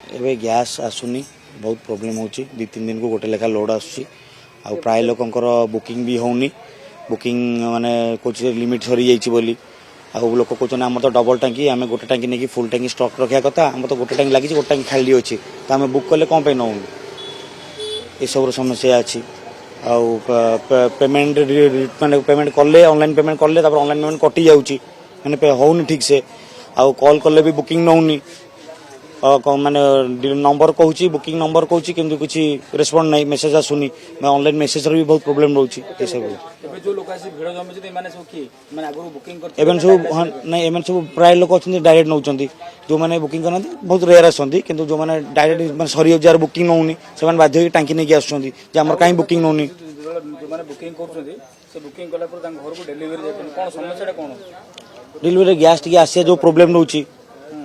एबे गैस आसुनी बहुत प्रॉब्लम होची 2-3 दिन को गोटे लेखा लोड आसुची आ प्राय लोकंकर बुकिंग भी होनी बुकिंग माने कुछ लिमिट सरी जाइची बोली आ लोक कहछन हम तो डबल टंकी आमे गोटे टंकी नेकी फुल टंकी स्टॉक रखिया कथा हम तो गोटे टंकी लागी गोटे टंकी खाली अछि त आमे बुक करले कोन पे नौ ए सब समस्या अछि आ पेमेंट माने पेमेंट करले ऑनलाइन पेमेंट करले तापर ऑनलाइन पेमेंट कटि जाउची माने होउनी ठीक से आ कॉल करले भी बुकिंग नौनी माने नंबर कहूँ बुकिंग नंबर कहूँ कि किसी रेस्पॉन्ड नहीं मेसेज आसुनी मैं ऑनलाइन मेसेज भी बहुत प्रॉब्लम रोची एवं सब प्राय लोक अच्छा डायरेक्ट नौ जो मैंने बुकिंग करना बहुत रेयर आसती कि जो मैंने डायरेक्ट मैं सरी जार बुकिंग नौनी से बाध्य टांकी नहीं आसुँच कहीं बुकिंग नौनी डेलीवरी गैस टी आसिया जो प्रॉब्लम रोची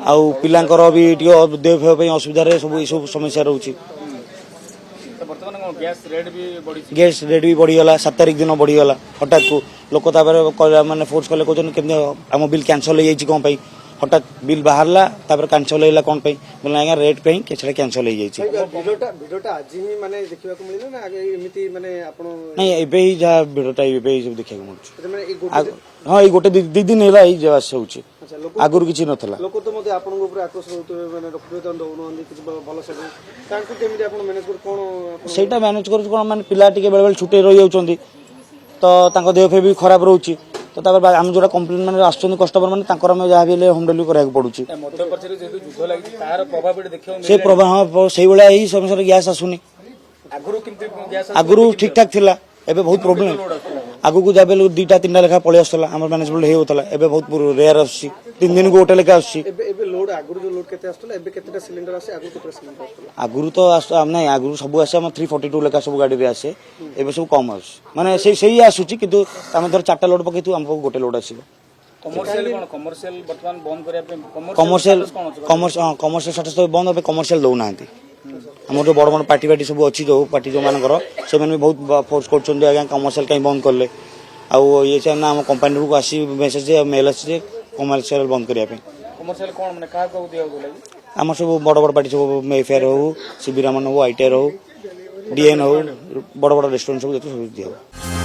आउ पिलांकर भी देह फेय असुविधा सब समस्या रोची गैस रेट भी बढ़ीगला 7 तारिख दिन बढ़ीगला हठात को लोक माने फोर्स कले कहते आम बिल कैंसल हो जाइए कौन हठात बिल बाहरला कैंसल होगा कौन बोले आज्ञा रेट पे कैंसल हो जाइए नहीं एबे ही जहाँ भिडटा देखा मिलूँ हाँ ये गोटे 2 दिन है ये आगुरी किसी नथला लोक तो मते आपन ऊपर आक्रोश होतबे माने रखबे दउनंदी किछ भलो से कांकु केमिति आपन मैनेज कर कोन सेटा मैनेज कर कोन माने पिला टिके बेले बेले छुटे रहि जाउचंदी तो तांको देह फे भी खराब रहउची तो तापर हम जोरा कंप्लेंट माने आछन कस्टमर माने तांकर हम जा भी होम डिलीवरी करा पड़ुची मध्य पछरे जे युद्ध लागि तार प्रभाव पे देखियो से प्रभाव हां सेही बेला एही समस्या गैस आसुनी आगुरु किंतु गैस आगुरु ठीक ठाक थिला एबे बहुत प्रॉब्लम आगु को जाबे 2-3 लेखा पळे आसला हमर मैनेजमेंट हे होतला एबे बहुत रेयर आसी 3 दिन को होटल लेखा आसी एबे लोड आगुरु जो लोड केते आसला एबे केतेटा सिलेंडर आसे आगु केतेटा सिलेंडर आसला आगुरु तो नै आगुरु सब आसे हम 342 लेखा सब गाडी रे आसे एबे सब कम आसी माने सेही आसुची किंतु हम धर 4टा लोड पकेतु हमको गोटे लोड आसीबो कमर्शियल कोन कमर्शियल वर्तमान बंद करिया पे कमर्शियल स्टेटस तो बंद अब कमर्शियल दउ नांती आम जो बड़ बड़ पार्टी सब अच्छी जो पार्टी जो मान से बहुत फोर्स कर कमर्शियल कहीं बंद कले आउ ये ना आम कंपानी को आसी मेसेज मेल आसी कमर्शियल बंद करने आम सब बड़ बड़ पार्टी सब मेफेयर हो शिविरामन हो ITR हो DN हो बड़ बड़ रेस्टोरेंट सब दिया